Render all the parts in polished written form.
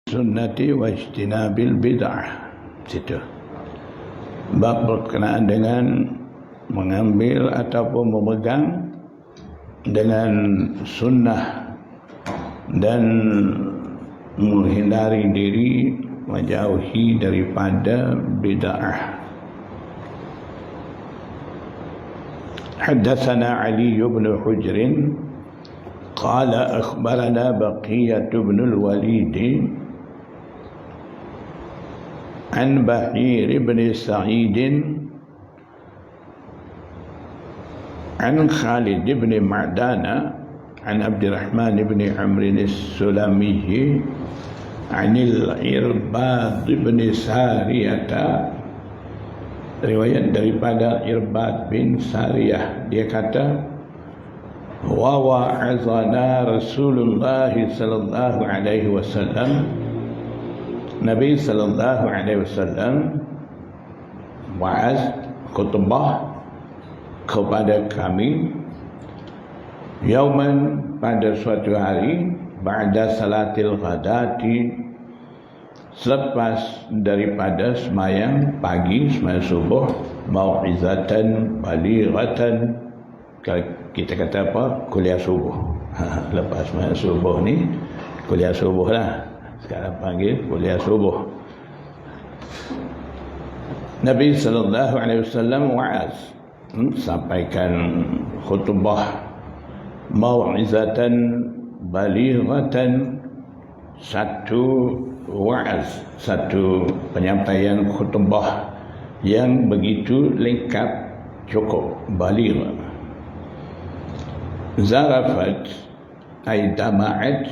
sunnati wa ijtinabil bid'ah. Situ bab berkenaan dengan mengambil ataupun memegang dengan sunnah dan menghindari diri, menjauhi daripada bid'ah. Haddatsana Ali bin Hujr qala akhbarana Baqiyah bin al-Walid an Bahir bin Sa'id an Khalid bin Ma'dana an Abdurrahman bin Amr as-Sulami an al-Irbad bin Sariyah. Riwayat daripada Irbad bin Sariyah, dia kata wa wa'azana Rasulullah sallallahu alaihi wasallam, Nabi sallallahu alaihi wasallam wa'az, khutbah kepada kami, yauman, pada suatu hari, ba'da salatil ghadati, selepas daripada semayang pagi, semayang subuh, mau'izatan balighatan, kita kata apa, kuliah subuh. Lepas semayang subuh ni kuliah subuh lah, sekarang panggil kuliah subuh. Nabi sallallahu alaihi wasallam wa'az, sampaikan khutbah, mau'izatan balighatan, satu wa'az, satu penyampaian khutbah yang begitu lengkap, cukup, baligh. Zarafat ay dama'at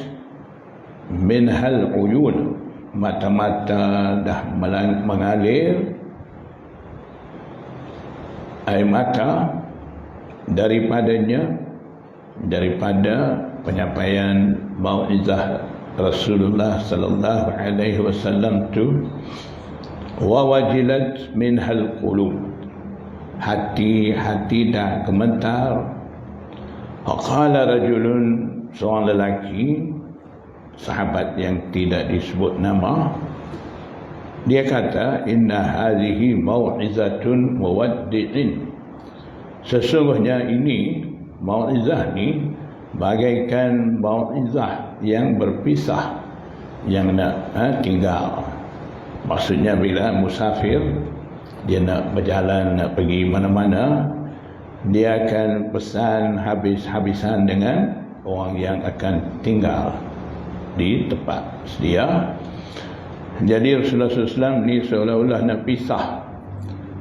minhal uyun, mata-mata dah mengalir air mata daripadanya, daripada penyampaian mau'izah Rasulullah sallallahu alaihi wasallam tu. Wa wajilat minhal qulub, hati-hati dah gemetar. Qala rajulun, seorang lelaki, sahabat yang tidak disebut nama, dia kata, inna hadhihi mau'izatun muwaddi'in, sesungguhnya ini mau'izah ni bagaikan mau'izah yang berpisah, yang nak tinggal. Maksudnya bila musafir, dia nak berjalan, nak pergi mana-mana, dia akan pesan habis-habisan dengan orang yang akan tinggal di tempat sedia. Jadi Rasulullah SAW ni seolah-olah nak pisah,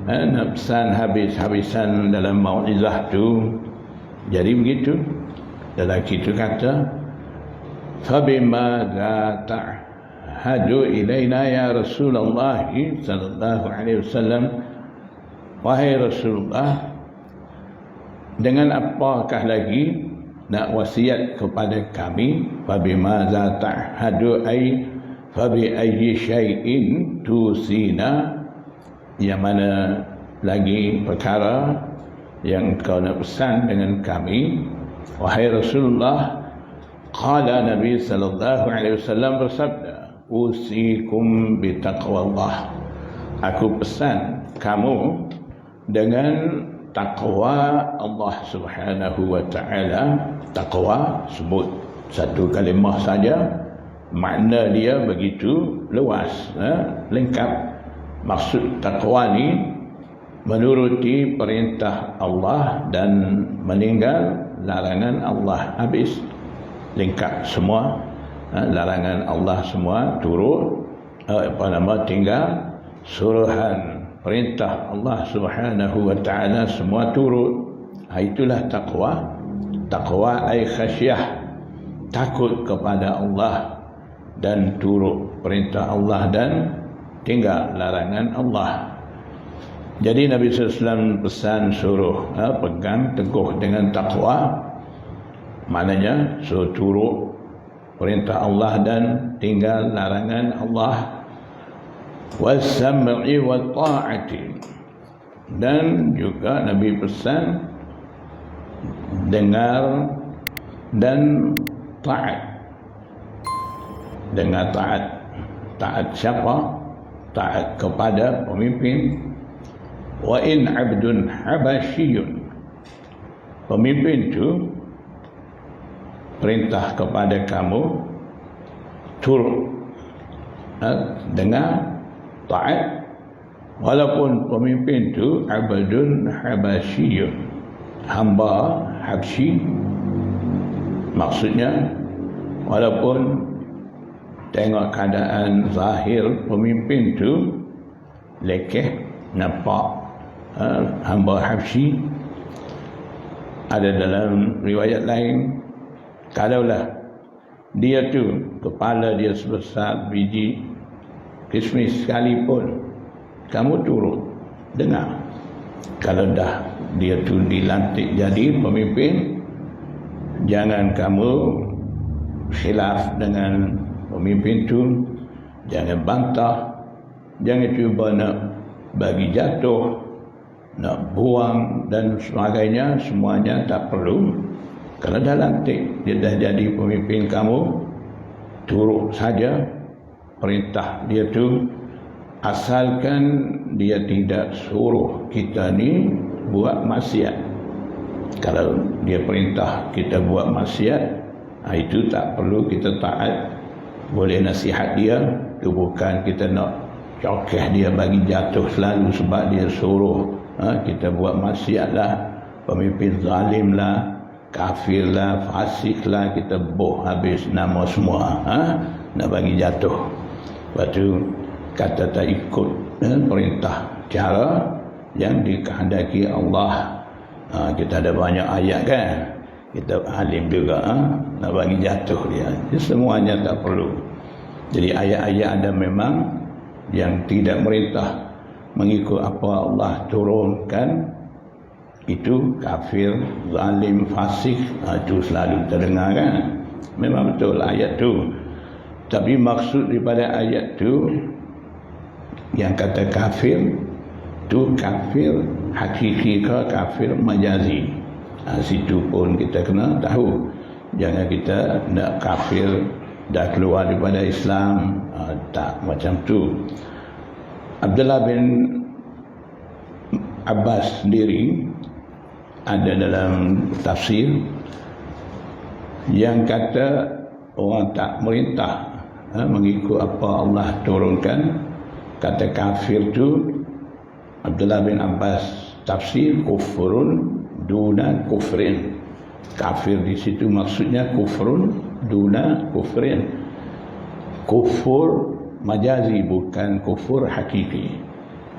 nak pesan habis-habisan dalam mau'izah tu. Jadi begitu. Lelaki itu kata, فَبِمَاذَا تَعْهَدُ إِلَيْنَا يَا رَسُولَ اللَّهِ sallallahu alaihi wasallam, wahai Rasulullah, dengan apakah lagi nak wasiat kepada kami? فَبِمَاذَا تَعْهَدُ أي فَبِأَيِّ شَيْءٍ تُوصِينَا, yang mana lagi perkara yang kau nak pesan dengan kami, wahai Rasulullah? Qala, Nabi sallallahu alaihi wasallam bersabda, usikum bitaqwallah, aku pesan kamu dengan taqwa Allah subhanahu wa ta'ala. Taqwa sebut satu kalimah saja, makna dia begitu luas, lengkap. Maksud taqwa ni menuruti perintah Allah dan meninggal larangan Allah. Habis, lengkap semua. Larangan Allah semua turut, tinggal. Suruhan perintah Allah subhanahu wa ta'ala semua turut. Itulah taqwa. Taqwa ay khasyah, takut kepada Allah dan turut perintah Allah dan tinggal larangan Allah. Jadi Nabi SAW pesan, suruh pegang teguh dengan taqwa, maknanya suruh turut perintah Allah dan tinggal larangan Allah. Was-sam'i wa ta'ati, dan juga Nabi pesan dengar dan taat. Dengar taat. taat siapa? Taat kepada pemimpin. Wa in abdun habasyiyun, pemimpin itu perintah kepada kamu turut dengar, taat, walaupun pemimpin itu abdun habasyiyun, hamba Habsyi. Maksudnya walaupun tengok keadaan zahir pemimpin itu lekeh, nampak hamba Habsyi, ada dalam riwayat lain, kalaulah dia tu kepala dia sebesar biji kismis sekalipun, kamu turut dengar. Kalau dah dia tu dilantik jadi pemimpin, jangan kamu khilaf dengan pemimpin tu, jangan bantah, jangan cuba nak bagi jatuh, nak buang dan sebagainya. Semuanya tak perlu. Kalau dah lantik, dia dah jadi pemimpin kamu, turut saja perintah dia tu, asalkan dia tidak suruh kita ni buat maksiat. Kalau dia perintah kita buat maksiat, itu tak perlu kita taat. Boleh nasihat dia, itu bukan kita nak cokeh dia bagi jatuh selalu sebab dia suruh kita buat maksiat lah, pemimpin zalim lah, kafir lah, fasik lah, kita boh habis nama semua, nak bagi jatuh. Lepas tu kata tak ikut perintah cara yang dikehendaki Allah. Kita ada banyak ayat kan, kita alim juga nak bagi jatuh dia. Semuanya tak perlu. Jadi ayat-ayat ada memang yang tidak merintah mengikut apa Allah turunkan, itu kafir, zalim, fasik, itu selalu terdengar kan. Memang betul ayat tu. Tapi maksud daripada ayat tu, yang kata kafir tu kafir hakiki ke kafir majazi? Situ pun kita kena tahu. Jangan kita nak kafir dah keluar daripada Islam, tak macam tu. Abdullah bin Abbas sendiri ada dalam tafsir yang kata orang tak merintah mengikut apa Allah turunkan. Kata kafir tu, Abdullah bin Abbas tafsir, kufrun duna kufrin. Kafir di situ maksudnya kufrun duna kufrin. Kufur majazi, bukan kufur hakiki.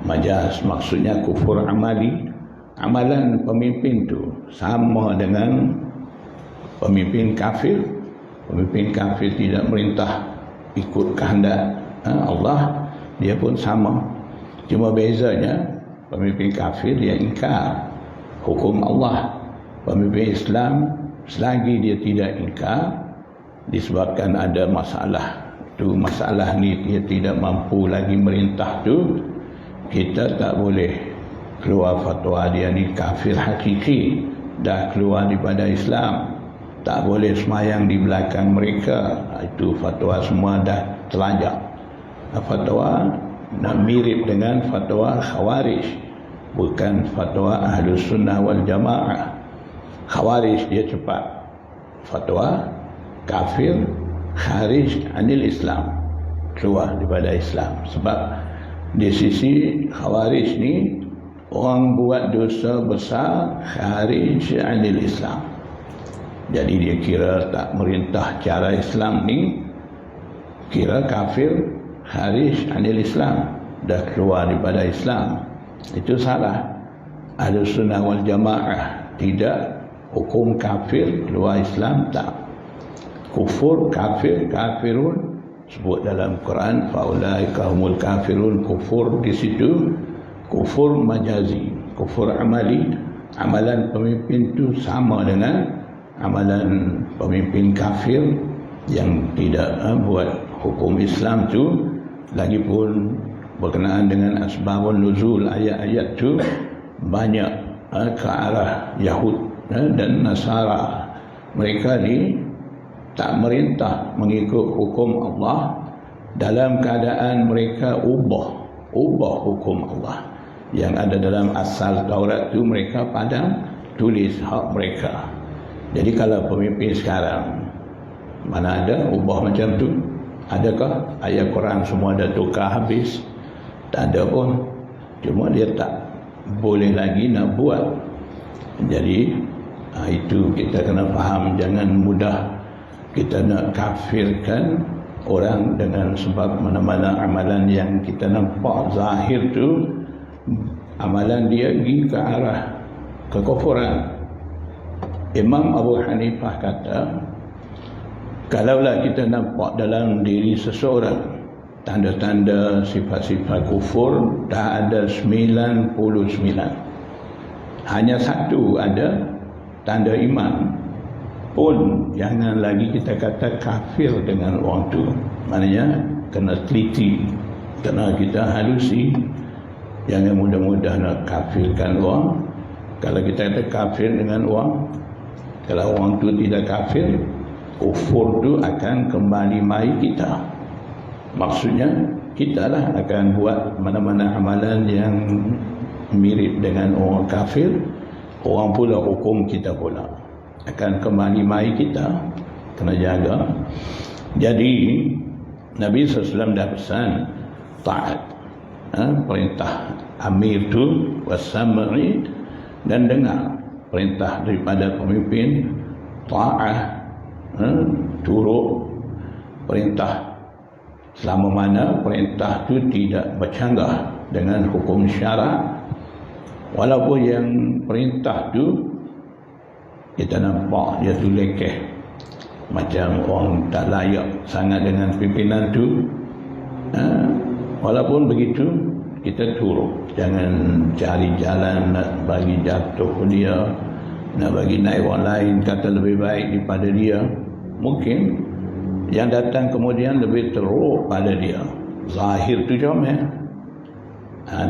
Majaz maksudnya kufur amali. Amalan pemimpin tu sama dengan pemimpin kafir. Pemimpin kafir tidak merintah ikut kehendak Allah, dia pun sama. Cuma bezanya pemimpin kafir dia ingkar hukum Allah. Pemimpin Islam selagi dia tidak ingkar, disebabkan ada masalah tu, masalah ni dia tidak mampu lagi merintah tu, kita tak boleh keluar fatwa dia ni kafir hakiki, dah keluar daripada Islam, tak boleh semayang di belakang mereka. Itu fatwa semua dah terlajak. Fatwa nak mirip dengan fatwa Khawarij, bukan fatwa Ahlus Sunnah wal Jamaah. Khawarij dia cepat fatwa kafir, kharij anil Islam, keluar daripada Islam. Sebab di sisi Khawarij ni, orang buat dosa besar kharij anil Islam. Jadi dia kira tak merintah cara Islam ni, kira kafir, kharij anil Islam, dah keluar daripada Islam. Itu salah. Ahlus Sunnah wal Jamaah tidak hukum kafir keluar Islam, tak. Kufur, kafir, kafirun, sebut dalam Quran, faulaika humul kafirun. Kufur di situ kufur majazi, kufur amali. Amalan pemimpin itu sama dengan amalan pemimpin kafir yang tidak buat hukum Islam tu. Lagipun berkenaan dengan asbabun nuzul ayat-ayat tu banyak ke arah Yahud dan Nasara. Mereka ni tak merintah mengikut hukum Allah, dalam keadaan mereka ubah hukum Allah yang ada dalam asal Taurat tu, mereka padam tulis hak mereka. Jadi kalau pemimpin sekarang mana ada ubah macam tu? Adakah ayat Quran semua dah tukar habis? Tak ada pun. Cuma dia tak boleh lagi nak buat. Jadi itu kita kena faham, jangan mudah kita nak kafirkan orang dengan sebab mana-mana amalan yang kita nampak zahir tu amalan dia pergi ke arah kekufuran. Imam Abu Hanifah kata, kalaulah kita nampak dalam diri seseorang tanda-tanda sifat-sifat kufur, dah ada 99, hanya satu ada tanda iman, pun jangan lagi kita kata kafir dengan orang tu. Maknanya kena teliti, kena kita halusi, jangan mudah-mudah nak kafirkan orang. Kalau kita kata kafir dengan orang, kalau orang tu tidak kafir, kufur tu akan kembali mai kita. Maksudnya kita lah akan buat mana-mana amalan yang mirip dengan orang kafir, orang pula hukum kita pula akan kembali mai kita. Kena jaga. Jadi Nabi SAW dah pesan taat, perintah amir tu wasam'i, dan dengar perintah daripada pemimpin, ta'ah, turut perintah selama mana perintah tu tidak bercanggah dengan hukum syarak. Walaupun yang perintah tu kita nampak dia tu lekeh, macam orang tak layak sangat dengan pimpinan tu, walaupun begitu kita turut. Jangan cari jalan nak bagi jatuh dia, nak bagi naik orang lain kata lebih baik daripada dia. Mungkin yang datang kemudian lebih teruk pada dia, zahir tu comel,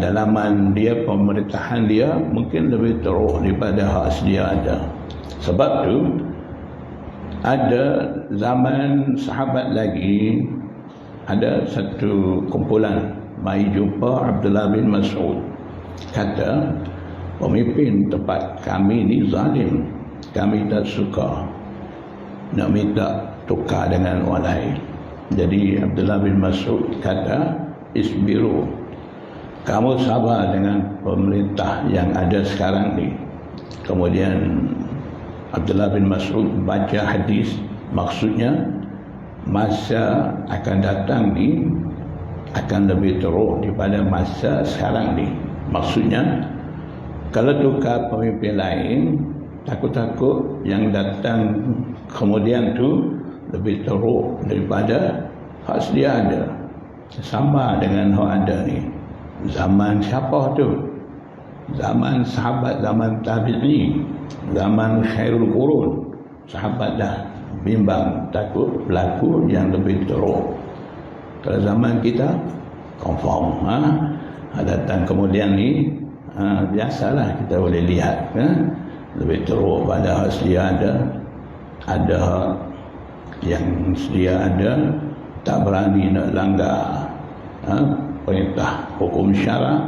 dalaman dia, pemerintahan dia mungkin lebih teruk daripada hak sedia ada. Sebab tu ada zaman sahabat lagi, ada satu kumpulan mai jumpa Abdullah bin Mas'ud, kata pemimpin tempat kami ni zalim, kami tak suka nak minta tukar dengan orang lain. Jadi Abdullah bin Mas'ud kata, isbiru, kamu sabar dengan pemerintah yang ada sekarang ni. Kemudian Abdullah bin Mas'ud baca hadis, maksudnya masa akan datang ni akan lebih teruk daripada masa sekarang ni. Maksudnya kalau tukar pemimpin lain, takut-takut yang datang kemudian tu lebih teruk daripada hak sedia ada. Sama dengan hak ada ni. Zaman siapa tu? Zaman sahabat, zaman tabi'i, zaman khairul qurun. Sahabat dah bimbang, takut berlaku yang lebih teruk. Kalau zaman kita confirm, datang kemudian ni, biasalah kita boleh lihat, lebih teruk pada hak sedia ada. Ada hak yang sedia ada tak berani nak langgar perintah hukum syarak,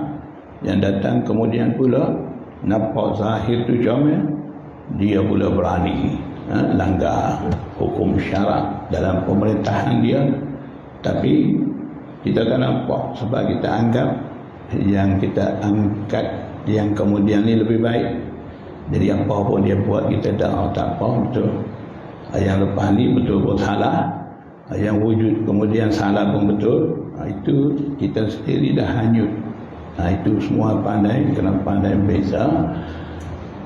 yang datang kemudian pula nampak zahir tu comel, dia pula berani langgar hukum syarak dalam pemerintahan dia. Tapi kita tak nampak sebab kita anggap yang kita angkat yang kemudian ni lebih baik. Jadi apa pun dia buat kita tak apa, betul. Yang lepas ni betul pun salah, yang wujud kemudian salah pun betul. Itu kita sendiri dah hanyut. Itu semua pandai, kena pandai beza.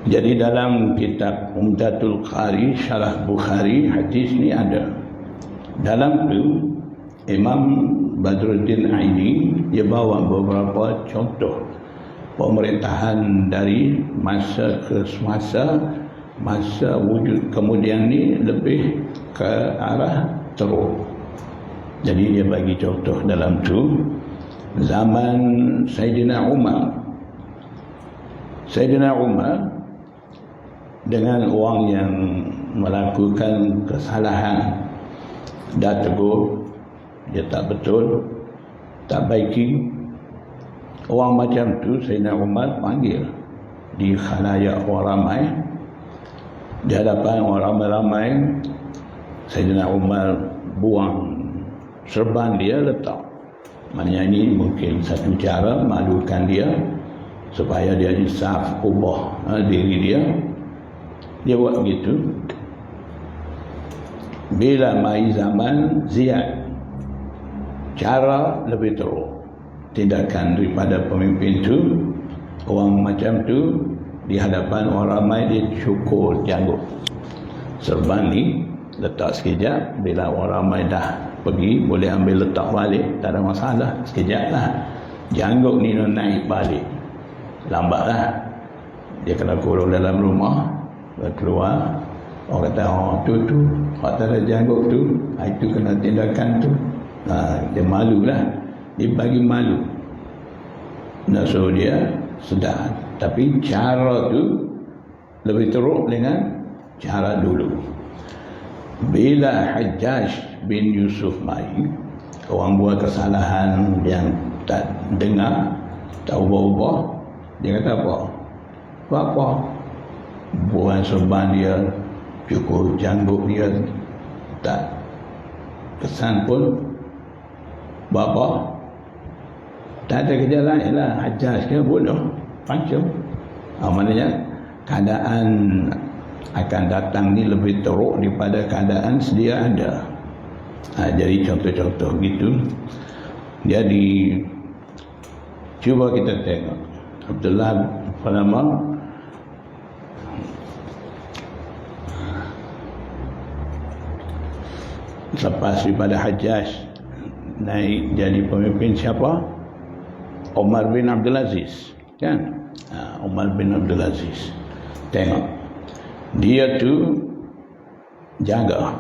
Jadi dalam kitab Umdatul Qari Syarah Bukhari, hadis ni ada. Dalam tu Imam Badruddin Aini dia bawa beberapa contoh pemerintahan dari masa ke semasa, masa wujud kemudian ni lebih ke arah teruk. Jadi dia bagi contoh dalam tu zaman Sayyidina Umar. Sayyidina Umar dengan orang yang melakukan kesalahan dah tegur, dia tak betul, tak baiki. Orang macam tu Sayyidina Umar panggil di khalayak orang ramai, di hadapan orang ramai-ramai. Sayyidina Umar buang serban dia, letak. Maknanya ini mungkin satu cara malukan dia supaya dia insaf, ubah diri dia. Dia buat begitu. Bila mai zaman Ziyad, cara lebih teruk tindakan daripada pemimpin tu. Orang macam tu di hadapan orang ramai dia cukur janggut. Serban ni letak sekejap, bila orang ramai dah pergi boleh ambil letak balik, tak ada masalah, sekejap lah. Janggut ni naik balik, lambat lah. Dia kena kurung dalam rumah, keluar. Orang kata, oh tu orang tak ada janggut tu, itu kena tindakan tu. Dia malu lah, dia bagi malu. Nak suruh dia sedar. Tapi cara tu lebih teruk dengan cara dulu. Bila Hajjaj bin Yusuf mai, orang buat kesalahan yang tak dengar, tak ubah-ubah, dia kata apa? Apa? Buang serban dia, cukur janggut dia, tak kesan pun. Bapa tak ada kerja lain lah. Hajjaj ke bunuh, pancung. Maknanya keadaan akan datang ni lebih teruk daripada keadaan sedia ada. Jadi contoh-contoh gitu. Jadi cuba kita tengok Abdullah apa nama, lepas daripada Hajjaj naik jadi pemimpin siapa? Umar bin Abdul Aziz, kan? Umar bin Abdul Aziz. Tengok, dia tu jaga,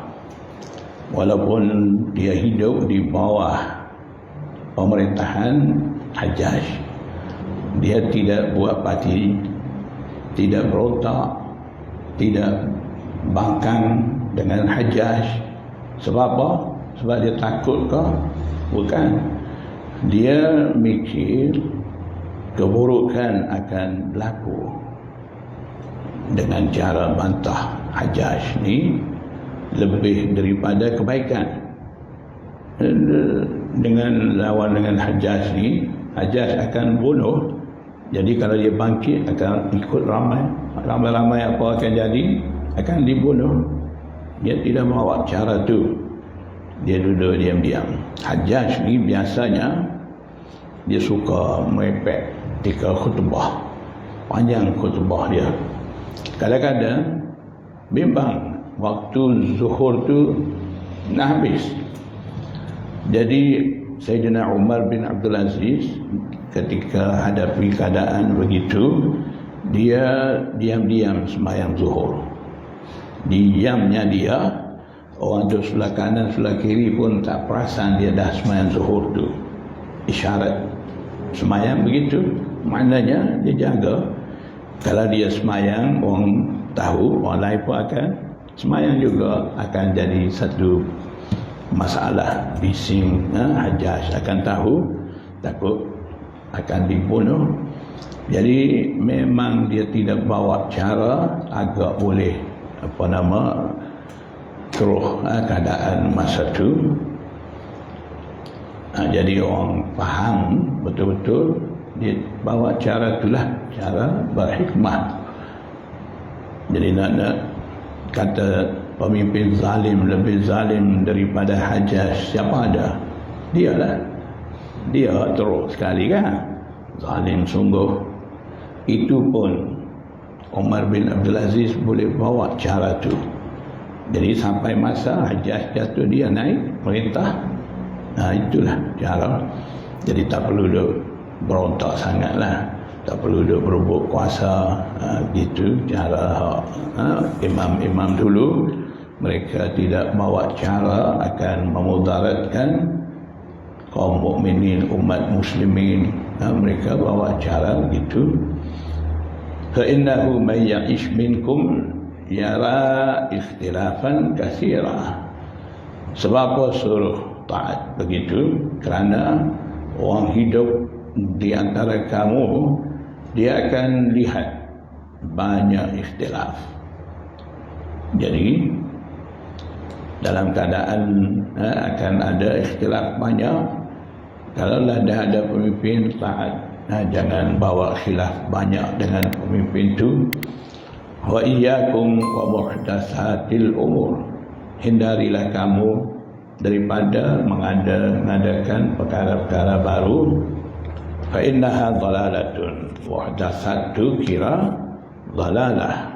walaupun dia hidup di bawah pemerintahan Hajjaj, dia tidak buat parti, tidak berontak, tidak bangkang dengan Hajjaj. Sebab apa? Sebab dia takut ke? Bukan. Dia mikir keburukan akan berlaku dengan cara bantah Hajjaj ni lebih daripada kebaikan. Dengan lawan dengan Hajjaj ni, Hajjaj akan bunuh. Jadi kalau dia bangkit akan ikut ramai. Ramai-ramai apa akan jadi? Akan dibunuh. Dia tidak bawa cara tu. Dia duduk diam-diam. Hajjaj ni biasanya dia suka merepek ketika khutbah. Panjang khutbah dia. Kadang-kadang bimbang waktu zuhur tu nak habis. Jadi Sayyidina Umar bin Abdul Aziz ketika hadapi keadaan begitu, dia diam-diam sembahyang zuhur. Diamnya dia, orang tu sebelah kanan sebelah kiri pun tak perasan dia dah sembahyang zuhur tu. Isyarat sembahyang begitu, maknanya dia jaga. Kalau dia sembahyang, orang tahu, orang lain pun akan sembahyang juga, akan jadi satu masalah. Bising, Hajjaj akan tahu, takut akan dibunuh. Jadi memang dia tidak bawa cara agak boleh keruh keadaan masa tu. Jadi orang faham betul-betul, dia bawa cara itulah, cara berhikmah. Jadi nak kata pemimpin zalim lebih zalim daripada Hajjaj, siapa ada? Dia lah. Dia teruk sekali kan, zalim sungguh. Itu pun Umar bin Abdul Aziz boleh bawa cara tu. Jadi sampai masa Hajjaj jatuh, dia naik perintah. Itulah cara. Jadi tak perlu dia berontak sangatlah, tak perlu dia berebut kuasa. Gitu cara imam-imam dulu. Mereka tidak bawa cara akan memudaratkan kaum mukminin, umat muslimin. Mereka bawa cara gitu. Fa innahu may ya'ish minkum yara ikhtilafan katsira. Sebab apa suruh taat. Begitu kerana orang hidup di antara kamu, dia akan lihat banyak ikhtilaf. Jadi dalam keadaan akan ada ikhtilaf banyak, kalaulah dah ada pemimpin taat, jangan bawa khilaf banyak dengan pemimpin itu. Wa iyyakum wa muhdatsatil umur, hindarilah kamu daripada mengadakan perkara-perkara baru. Fa innaha dhalalatun, muhdatsat tu kira dhalalah.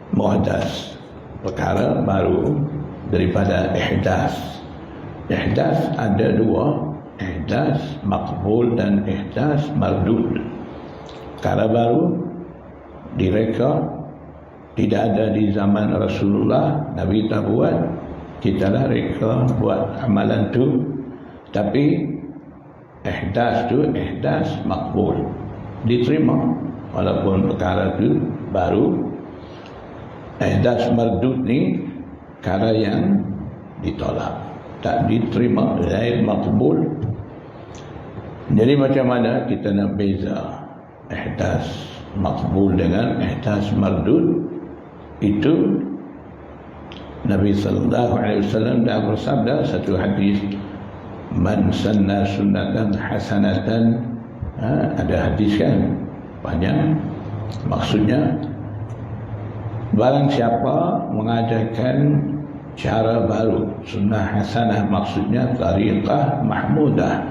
Muhdas perkara baru daripada ihdas. Ihdas ada dua, ihdas maqbul dan ihdas mardud. Perkara baru direka, tidak ada di zaman Rasulullah, Nabi tak buat, kita lah reka buat amalan tu. Tapi ihdas tu ihdas maqbul, diterima walaupun perkara tu baru. Ihdas mardud ni perkara yang ditolak, tak diterima, lain maqbul. Jadi macam mana kita nak beza ihdas maqbul dengan ihdas mardud? Itu Nabi sallallahu alaihi wasallam dah bersabda satu hadis, man sanna sunnatan hasanatan. Ada hadis kan banyak, maksudnya barang siapa mengajarkan cara baru, sunnah hasanah maksudnya tariqah mahmudah,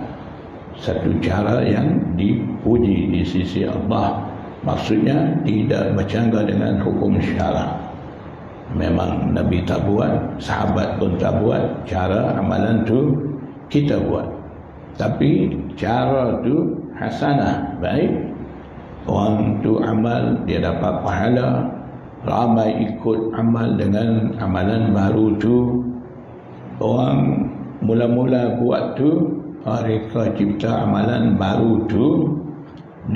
satu cara yang dipuji di sisi Allah, maksudnya tidak bercanggah dengan hukum syarak. Memang Nabi tak buat, sahabat pun tak buat, cara amalan tu kita buat, tapi cara tu hasanah, baik. Orang tu amal, dia dapat pahala, ramai ikut amal dengan amalan baru tu. Orang mula-mula buat tu, mereka cipta amalan baru tu,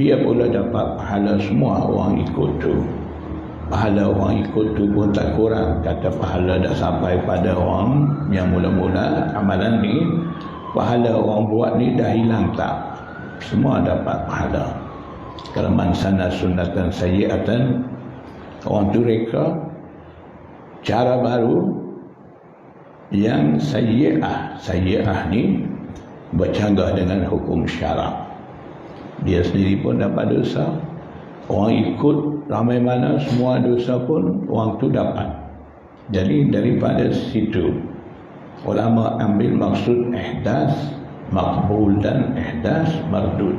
dia pula dapat pahala semua orang ikut tu. Pahala orang ikut tu pun tak kurang. Kata pahala dah sampai pada orang yang mula-mula amalan ni, pahala orang buat ni dah hilang tak? Semua dapat pahala. Kalau man sana sunnatan sayyi'atan, orang tu reka cara baru yang sayyi'ah. Sayyi'ah ni bercanggah dengan hukum syarak, dia sendiri pun dapat dosa, orang ikut ramai mana semua dosa pun orang tu dapat. Jadi daripada situ ulama ambil maksud ihdas maqbul dan ihdas mardud.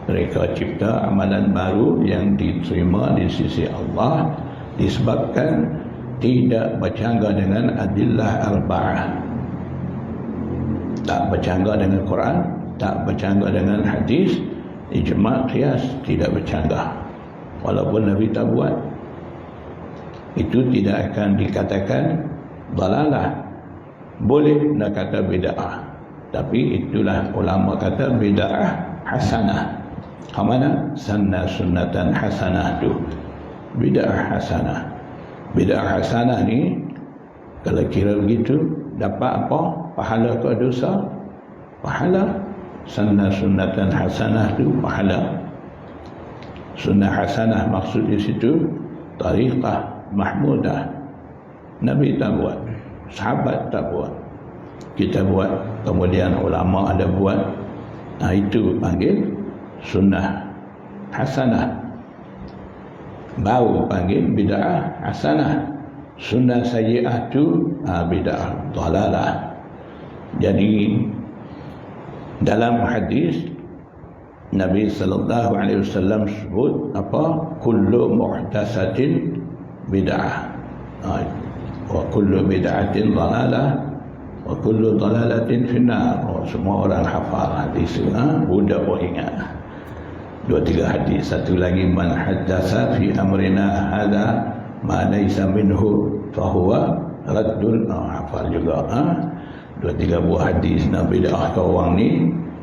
Mereka cipta amalan baru yang diterima di sisi Allah disebabkan tidak bercanggah dengan adillah arba'ah, tak bercanggah dengan Quran, tak bercanggah dengan hadis, ijma' qiyas, tidak bercanggah. Walaupun Nabi tak buat, itu tidak akan dikatakan dalalah. Boleh nak kata bid'ah, tapi itulah ulama kata bid'ah hasanah. Mana sanna sunnatan hasanah tu bid'ah hasanah. Bid'ah hasanah ni kalau kira begitu dapat apa? Pahala ke dosa? Pahala. Sanna sunnatan hasanah tu pahala. Sunnah hasanah maksud di situ tariqah mahmudah. Nabi tak buat, sahabat tak buat, kita buat, kemudian ulama ada buat. Itu panggil sunnah hasanah. Baru panggil bid'ah hasanah. Sunnah sayyi'ah tu bid'ah dhalalah. Jadi dalam hadis Nabi sallallahu alaihi wasallam sebut apa? Kullu muhdatsatin bid'ah, wa kullu bid'atin dhalalah, wa kullu dhalalatin finnar. Semua orang hafal hadis ni, budak pun ingat. 2-3 hadis. Satu lagi, man haddatsa fi amrina hadza ma laysa minhu fa huwa raddun. Hafal juga. 2-3 buah hadis nak bid'ah ke orang ni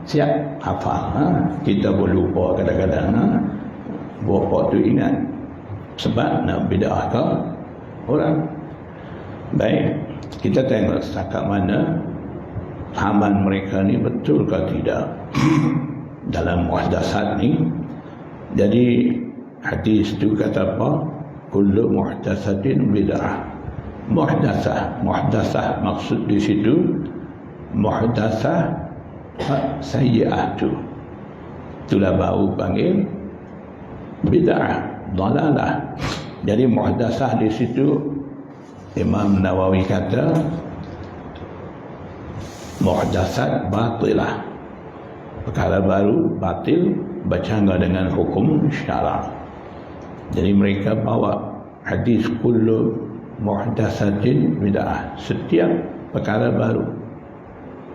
siap hafal. Kita pun lupa kadang-kadang. Berapa tu ingat sebab nak bid'ah ke orang. Baik, kita tengok setakat mana pahaman mereka ni betul ke tidak dalam muhdasat ni. Jadi hadis tu kata apa? Kullu muhdasatin bid'ah. Muhdasah maksud di situ muhdasah sayyi'ah tu. Itulah baru panggil bid'ah, dalalah. Jadi muhdasah di situ Imam Nawawi kata muhdasat batilah, perkara baru batil bercanggah dengan hukum syarak. Jadi mereka bawa hadis kullu muhdasatin bid'ah, setiap perkara baru,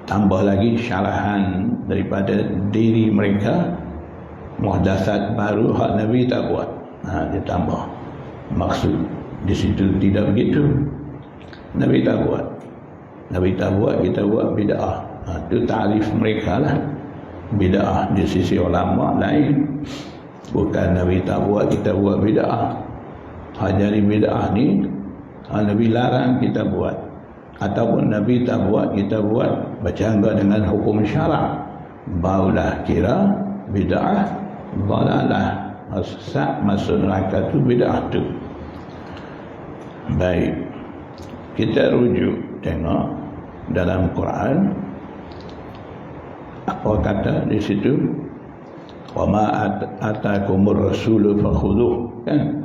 tambah lagi syarahan daripada diri mereka, muhdasat baru hak Nabi tak buat, dia tambah. Maksud di situ tidak begitu, Nabi tak buat, kita buat bid'ah. Itu ta'rif mereka lah. Bid'ah di sisi ulama lain, bukan Nabi tak buat kita buat bid'ah. Jadi bid'ah ni Nabi larang kita buat, ataupun Nabi tak buat kita buat bercanggah dengan hukum syarak, barulah kira bid'ah dalalah, sesat, masuk neraka tu bid'ah tu. Baik, kita rujuk tengok dalam Quran apa kata di situ, wa ma atakumur rasulu fakhudhuh, kan,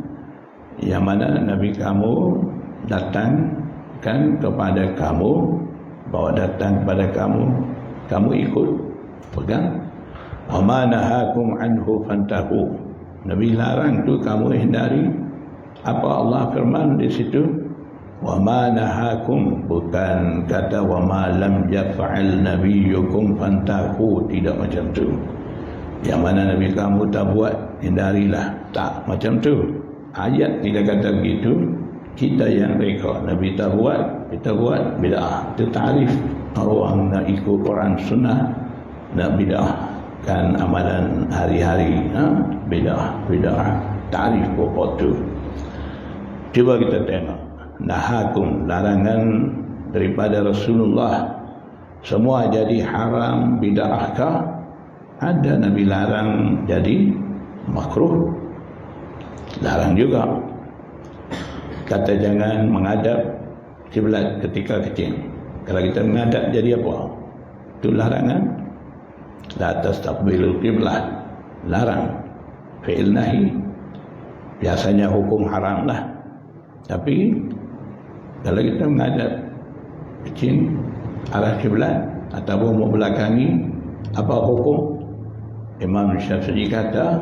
yang mana Nabi kamu datangkan kepada kamu, bawa datang kepada kamu ikut, pegang. Wa ma nahakum anhu fantahu, Nabi larang tu kamu hindari. Apa Allah firman di situ? Wa ma nahakum, bukan kata wa ma lam yaf'al nabiyyukum fantahu, tidak macam tu. Yang mana Nabi kamu tak buat, hindarilah, tak macam tu. Ayat tidak kata begitu, kita yang reka. Nabi tak buat, kita buat, bid'ah. Itu ta'rif orang nak ikut Quran Sunnah, nak bid'ahkan amalan hari-hari, bid'ah, ta'rif pokok tu. Cuba kita tengok nahakum, larangan daripada Rasulullah, semua jadi haram bid'ahkah? Ada Nabi larang jadi makruh, larang juga. Kata jangan menghadap kiblat ketika kecil. Kalau kita menghadap jadi apa? Itu larangan. La tastaqbilul qiblah, larang, fi'il nahi. Biasanya hukum haram lah. Tapi kalau kita menghadap kecil arah kiblat ataupun mau belakangi, apa hukum? Imam Syafi'i kata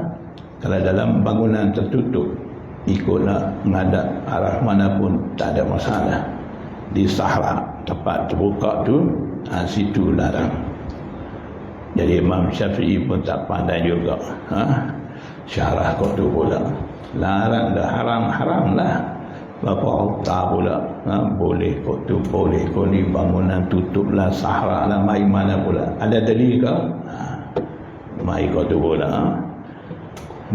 kalau dalam bangunan tertutup, ikutlah menghadap arah manapun, tak ada masalah. Di sahara, tempat terbuka tu, situ larang. Jadi Imam Syafi'i pun tak pandai juga, syarah kau tu pula larang dah, haram lah. Bapa tak pula, boleh kau tu, boleh kau ni, bangunan tutup lah, sahara lah, mai mana pula, ada dalil ke? Mai kau tu pula.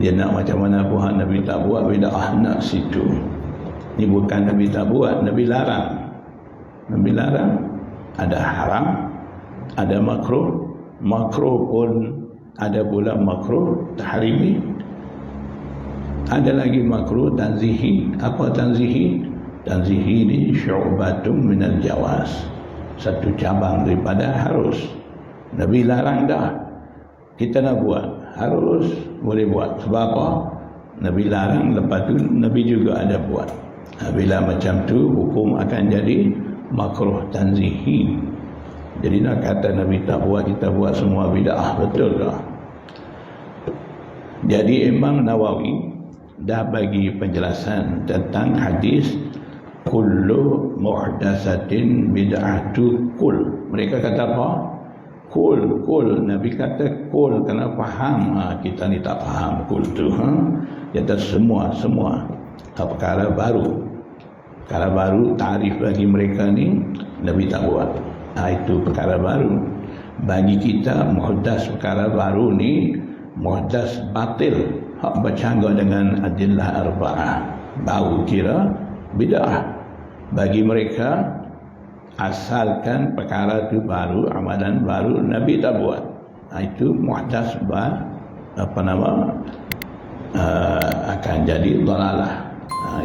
Dia nak macam mana pun Nabi tak buat, bid'ah nak situ. Ni bukan Nabi tak buat, Nabi larang. Nabi larang. Ada haram, ada makruh. Makruh pun ada pula makruh tahrimi. Ada lagi makruh tanzihi. Apa tanzihi? Tanzihi ni syu'batun minal jawaz, satu cabang daripada harus. Nabi larang dah, kita nak buat, harus boleh buat. Sebab apa? Nabi larang, lepas tu Nabi juga ada buat. Bila macam tu, hukum akan jadi makruh tanzihi. Jadi nak kata Nabi tak buat, kita buat semua bid'ah, betul ke? Jadi Imam Nawawi dah bagi penjelasan tentang hadis kullu muhdatsatin bid'atu kul. Mereka kata apa? Kul. Nabi kata kul, kena faham. Kita ni tak faham kul tu. Kata semua perkara baru. Perkara baru, tarif bagi mereka ni Nabi tak buat. Itu perkara baru. Bagi kita muhdas perkara baru ni, muhdas batil, hak bercanggah dengan adillah arba'ah, baru kira bid'ah. Bagi mereka asalkan perkara itu baru, amalan baru, Nabi tak buat. Itu muhdas akan jadi dalalah.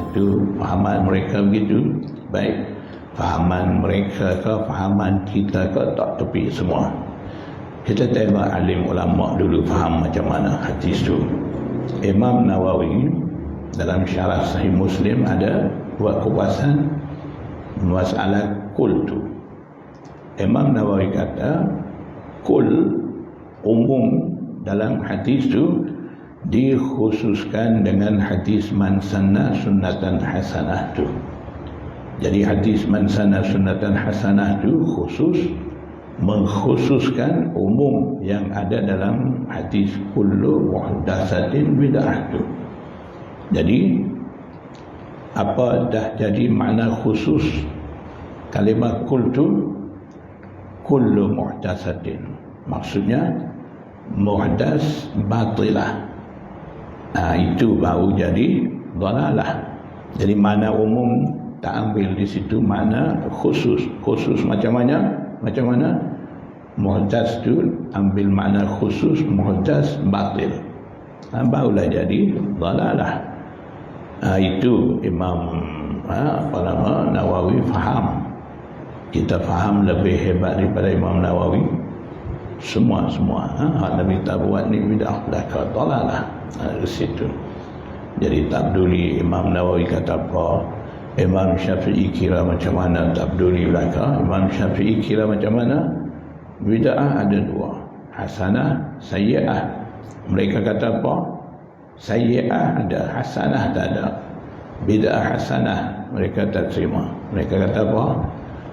Itu fahaman mereka begitu. Baik fahaman mereka ke fahaman kita ke tak tepi semua. Kita tengok alim ulama dulu faham macam mana hadis tu. Imam Nawawi dalam syarah Sahih Muslim ada buat kupasan masalah kul tu. Imam Nawawi kata kul umum dalam hadis tu dikhususkan dengan hadis man sanna sunnatan hasanah tu. Jadi hadis man sanna sunnatan hasanah tu mengkhususkan umum yang ada dalam hadis kullu muhdatsatin bid'ah tu. Jadi apa dah jadi makna khusus kalimah kul tu? Kullu muhdatsatin, maksudnya muhdas batilah. Itu baru jadi dalalah. Jadi makna umum tak ambil di situ, makna khusus. Khusus macam mana? Muhdas tu ambil makna khusus, muhdas batil, barulah jadi dalalah. Itu Imam Nawawi faham. Kita faham lebih hebat daripada Imam Nawawi. Semua Nabi tak buat ni bid'ah belaka, dalalah. Di situ. Jadi tak peduli Imam Nawawi kata apa, Imam Syafi'i kira macam mana, tak peduli belaka. Imam Syafi'i kira macam mana? Bid'ah ada dua, hasanah, sayyi'ah. Mereka kata apa? Sayyi'ah ada, hasanah tak ada. Bid'ah hasanah mereka tak terima. Mereka kata apa?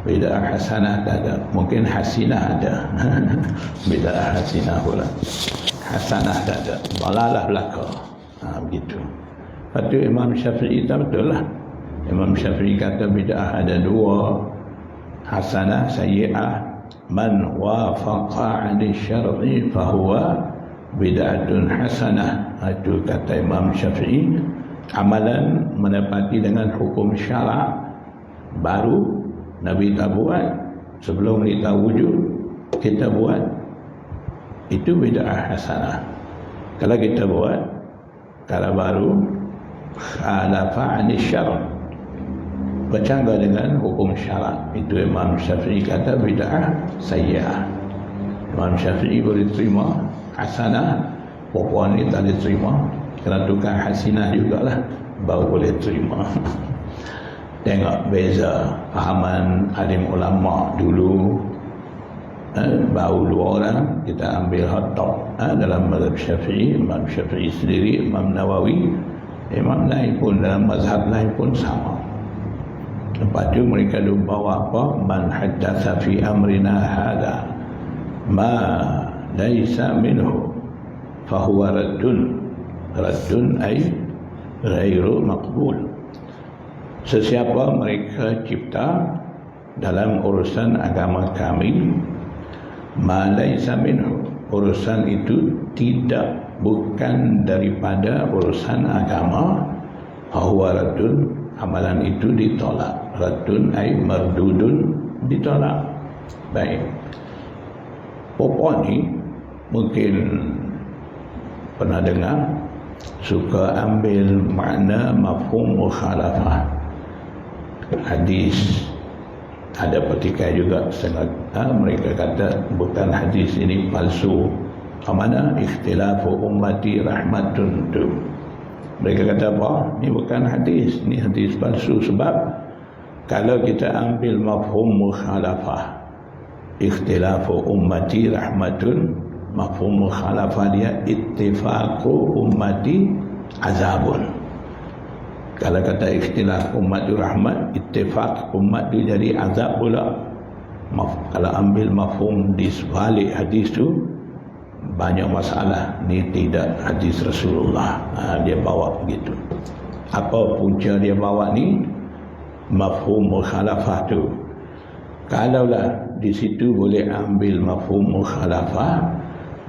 Bid'ah hasanah tak ada. Mungkin hasinah ada. Bid'ah hasinah pula. Hasanah tak ada. Dalalah belaka. Begitu. Lepas tu Imam Syafi'i tak betul lah. Imam Syafi'i kata bid'ah ada dua, hasanah, sayyi'ah. Man wafaqa 'ala syar'i fahuwa bid'atun hasanah. Itu kata Imam Syafi'i. Amalan menepati dengan hukum syarak baru, Nabi tak buat, sebelum kita wujud kita buat, itu bid'ah hasanah. Kalau kita buat kalau baru khalafa 'ani syara', bercanggah dengan hukum syarak, itu Imam Syafi'i kata bid'ah sayyi'ah. Imam Syafi'i boleh terima hasanah, perempuan ni tak boleh terima, kena tukar hasinah jugalah baru boleh terima. Tengok beza fahaman alim ulama dulu. Baru dua orang kita ambil hot top dalam mazhab Syafi'i. Imam Syafi'i sendiri, Imam Nawawi, imam lain pun dalam mazhab lain pun sama. Lepas tu mereka bawa apa? Man haddatsa fi amrina hadha ma laisa minhu fahuwa raddun. Raddun ay ghairu maqbul. Sesiapa mereka cipta dalam urusan agama kami, ma laisa minhu, urusan itu bukan daripada urusan agama, fahuwa raddun, amalan itu ditolak. Raddun ay mardudun, ditolak. Baik, Popo ni mungkin pernah dengar, suka ambil makna mafhum mukhalafah hadis. Ada petikai juga sangat, mereka kata bukan hadis ini palsu. Mana ikhtilafu ummati rahmatun tu. Mereka kata apa? Ini bukan hadis, ini hadis palsu. Sebab kalau kita ambil mafhum mukhalafah, ikhtilafu ummati rahmatun, mafhum mukhalafah dia ittifaqu ummati azabun. Kalau kata ikhtilaf umat itu rahmat, ittifaq umat itu jadi azab pula. Kalau ambil mafhum di sebalik hadis tu, banyak masalah. Ni tidak hadis Rasulullah. Dia bawa begitu. Apa punca dia bawa ni? Mafhum mukhalafah tu. Kalaulah di situ boleh ambil mafhum mukhalafah,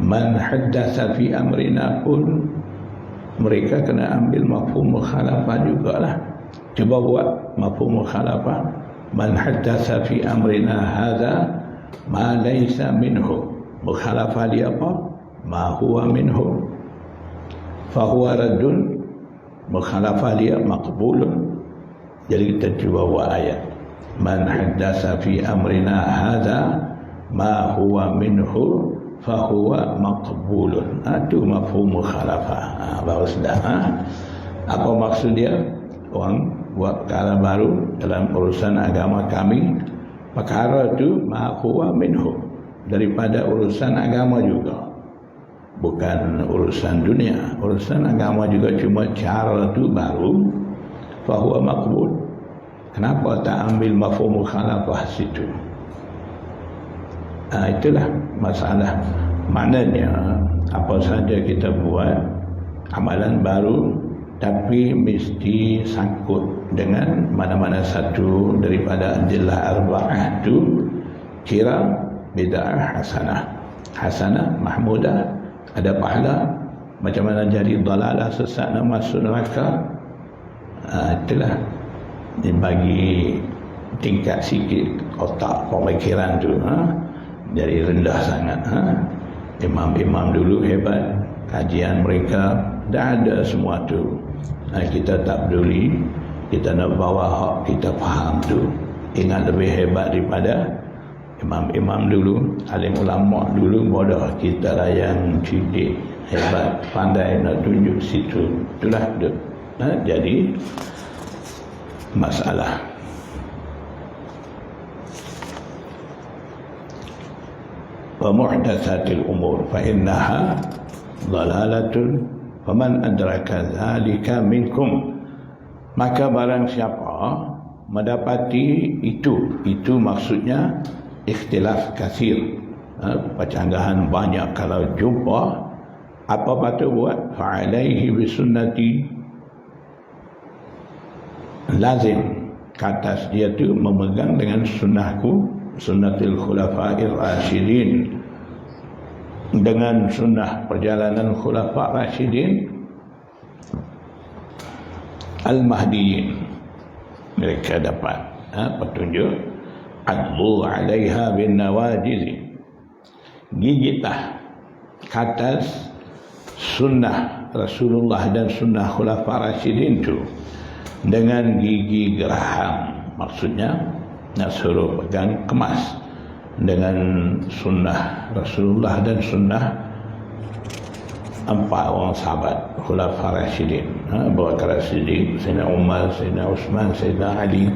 man haddatsa fi amrina pun mereka kena ambil mafhum mukhalafah jugalah. Cuba buat mafhum mukhalafah. man haddatsa fi amrina hadza ma laysa minhu. Mukhalafah dia apa? Ma huwa minhu fa huwa raddun. Mukhalafah dia maqbulun. Jadi kita cuba buat ayat, man haddatsa fi amrina hadza ma huwa minhu fa huwa maqbulun. Itu mafhum mukhalafah. Baru sudah. Apa maksud dia? Orang buat perkara baru dalam urusan agama kami, perkara itu ma huwa minhu, daripada urusan agama juga, bukan urusan dunia. Urusan agama juga, cuma cara itu baru, fa huwa maqbul. Kenapa tak ambil mafhum mukhalafah situ? Itulah masalah. Maknanya apa saja kita buat amalan baru, tapi mesti sangkut dengan mana-mana satu daripada adillah arba'ah itu, kira bid'ah hasanah. Hasanah mahmudah, ada pahala. Macam mana jadi dalalah, sesat nak masuk neraka. Itulah dibagi tingkat sikit otak pemikiran tu, jadi rendah sangat. Imam-imam dulu hebat, kajian mereka dah ada semua tu. Kita tak peduli, kita nak bawa hak kita faham tu. Ingat lebih hebat daripada imam-imam dulu, alim ulama dulu bodoh. Kita lah yang cerdik, hebat, pandai nak tunjuk situ. Itulah tu. Jadi masalah. Wa muhdatsatil umur fa innaha dhalalatun faman adraka dzalika minkum. Maka barang siapa mendapati itu maksudnya ikhtilaf kasir, percanggahan banyak. Kalau jumpa, apa patut buat? Fa alaihi bisunnati, lazim ke atas dia tu memegang dengan sunnahku, sunnatul khulafa'ir rasyidin, dengan sunnah perjalanan khulafa' rasyidin al-mahdiyin. Mereka dapat petunjuk. Adlu 'alaiha bin nawajiz, gigitlah ke atas sunnah Rasulullah dan sunnah khulafa' rasyidin tu dengan gigi geraham. Maksudnya nak suruh pegang kemas dengan sunnah Rasulullah dan sunnah empat orang sahabat khulafa' rasyidin, Abu Bakar As-Siddiq, Sayyidina Umar, Sayyidina Uthman, Sayyidina Ali,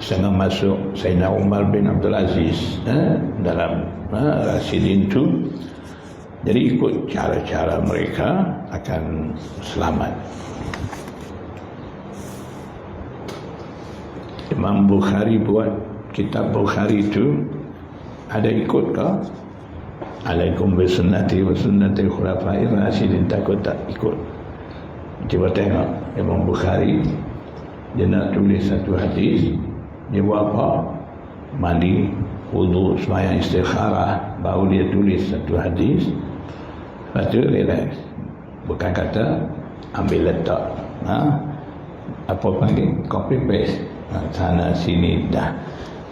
setengah masuk Sayyidina Umar bin Abdul Aziz dalam rasyidin tu. Jadi ikut cara-cara mereka akan selamat. Imam Bukhari buat kitab Bukhari itu, ada ikut ke? Alaikum bisunnati wa sunnati khulafa'ir rasyidin, takut tak ikut? Cuba tengok Imam Bukhari, dia nak tulis satu hadis, dia buat apa? Mandi, wudu, sembahyang istikharah, baru dia tulis satu hadis. Lepas tu relax, bukan kata ambil letak, apa panggil, copy paste, sana sini. Dah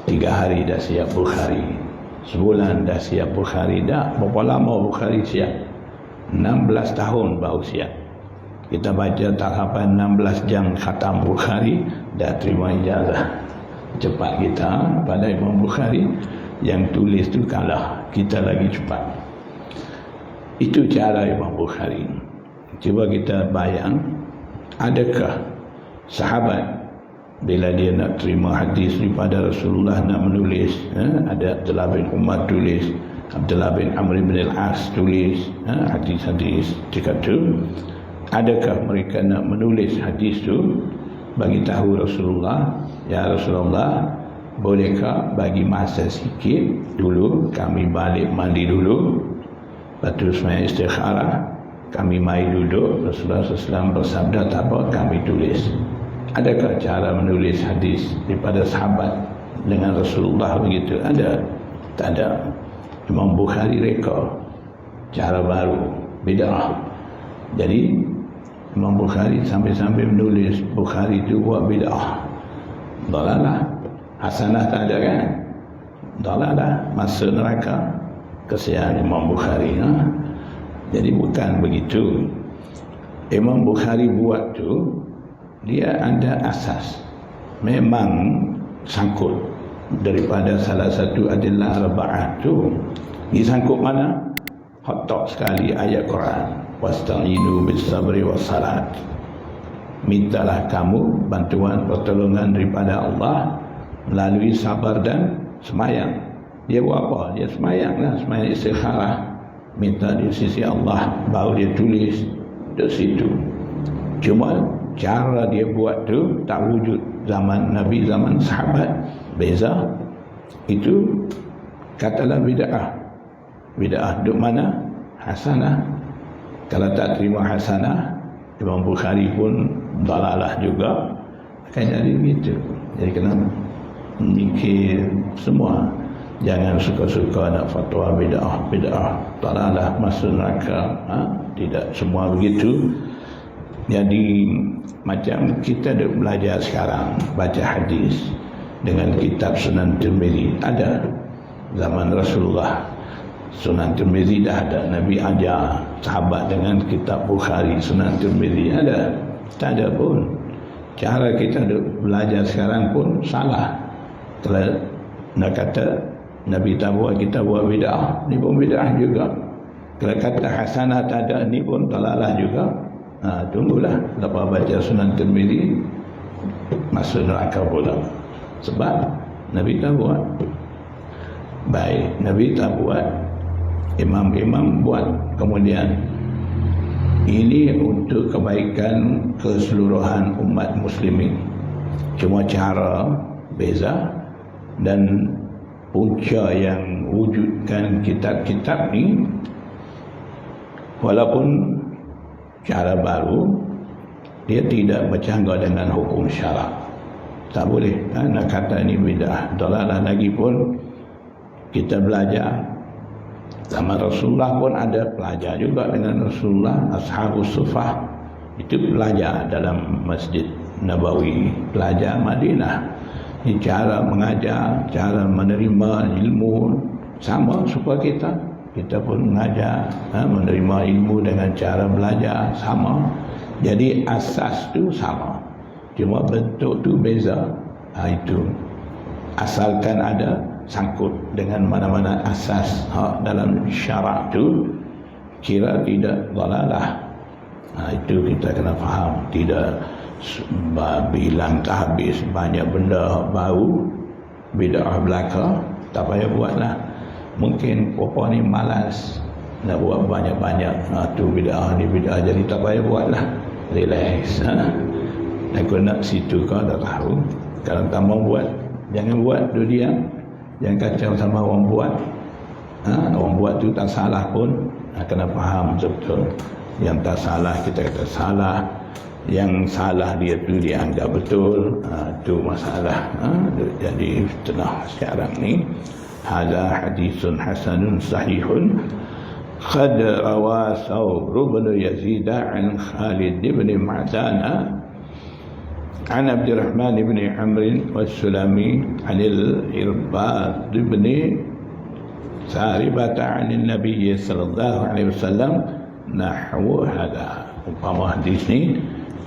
3 hari dah siap Bukhari, sebulan dah siap Bukhari. Dah berapa lama Bukhari siap? 16 tahun baru siap. Kita baca tak sampai 16 jam khatam Bukhari dah terima ijazah. Cepat kita pada Imam Bukhari. Yang tulis tu kalah, kita lagi cepat. Itu cara Imam Bukhari. Cuba kita bayang, adakah sahabat bila dia nak terima hadis daripada Rasulullah, nak menulis, ada Abdullah bin Umar tulis, Abdullah bin Amr bin Al-As tulis hadis-hadis dekat tu, adakah mereka nak menulis hadis tu bagi tahu Rasulullah, ya Rasulullah, bolehkah bagi masa sikit dulu, kami balik mandi dulu, lepas tu sembahyang istikharah, kami mai duduk, Rasulullah SAW bersabda tak apa, kami tulis. Adakah cara menulis hadis daripada sahabat dengan Rasulullah begitu? Ada? Tak ada. Imam Bukhari reka cara baru, bid'ah. Jadi Imam Bukhari sambil-sambil menulis Bukhari itu buat bid'ah, dalalah. hasanah tak ada kan, dalalah, masuk neraka. Kesian Imam Bukhari. Jadi bukan begitu. Imam Bukhari buat tu, dia ada asas, memang sangkut daripada salah satu adillah arba'ah tu. Disangkut mana? Hotok sekali ayat Quran, wasta'inu bis sabri was salat. Mintalah kamu bantuan pertolongan daripada Allah melalui sabar dan semayang. Dia buat apa? Dia semayang lah, semayang istikharah, minta di sisi Allah, baru dia tulis di situ. Cuma cara dia buat tu tak wujud zaman Nabi, zaman sahabat, beza. Itu katalah bid'ah. Bid'ah duduk mana? Hasanah. Kalau tak terima hasanah, Imam Bukhari pun dalalah juga, akan jadi begitu. Jadi kena mikir semua. Jangan suka-suka nak fatwa bid'ah, dalalah, masuk neraka. Tidak semua begitu. Jadi macam kita duk belajar sekarang, baca hadis dengan kitab Sunan Tirmizi. Ada zaman Rasulullah, Sunan Tirmizi dah ada. Nabi ajar sahabat dengan kitab Bukhari, Sunan Tirmizi ada. Tak ada pun. Cara kita duk belajar sekarang pun salah. Kalau nak kata Nabi tak buat, kita buat bid'ah, ni pun bid'ah juga. Kalau kata hasanah tak ada, ni pun dalalah juga. Tunggulah lepas baca Sunan Tirmizi masuk neraka pula. Sebab Nabi tak buat. Baik, Nabi tak buat, imam-imam buat. Kemudian ini untuk kebaikan keseluruhan umat muslimin. Cuma cara beza, dan punca yang wujudkan kitab-kitab ni walaupun cara baru, dia tidak bercanggah dengan hukum syarak. Tak boleh nak kata ni bid'ah, dalalah. Lagi pun kita belajar zaman Rasulullah pun ada, pelajar juga dengan Rasulullah. Ashabus Suffah itu belajar dalam Masjid Nabawi, pelajar Madinah. Ini cara mengajar, cara menerima ilmu sama supaya kita pun mengajar, menerima ilmu dengan cara belajar sama. Jadi asas tu sama, cuma bentuk tu beza. Itu asalkan ada sangkut dengan mana-mana asas dalam syarak tu, kira tidak dalalah. Itu kita kena faham. Tidak bilang tak habis banyak benda baru, bid'ah belaka, tak payah buatlah. Mungkin puan ni malas nak buat banyak-banyak, tu bid'ah, ni bid'ah, jadi tak payah buatlah. Relax. Aku nak situ kau dah tahu. Kalau tak mau buat, jangan buat, duduk diam. Jangan kacau sama orang buat. Orang buat tu tak salah pun, kena faham betul. Yang tak salah kita kata salah, yang salah dia tu dianggap betul. Tu masalah. Jadi setelah sekarang ni, hadza hadisun hasanun sahihun qad rawa Thawr bin Yazid an Khalid bin Ma'dana an Abdurrahman bin Amr was-Sulami an al-Irbad bin Saribah an Nabi sallallahu alaihi wasallam nahwu hadha. Umpama hadis ni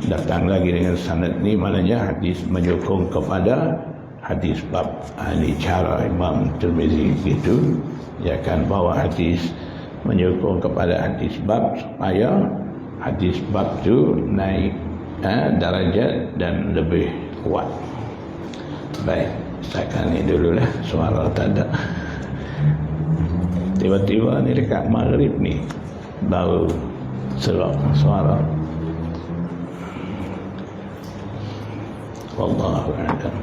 datang lagi dengan sanad ni, maknanya hadis menyokong kepada hadis bab. Ini cara Imam Tirmizi gitu, dia akan bawa hadis menyokong kepada hadis bab supaya hadis bab tu naik darajat dan lebih kuat. Baik, setakat ni dululah, suara tak ada. Tiba-tiba ni dekat maghrib ni baru serak suara. Wallahu a'lam.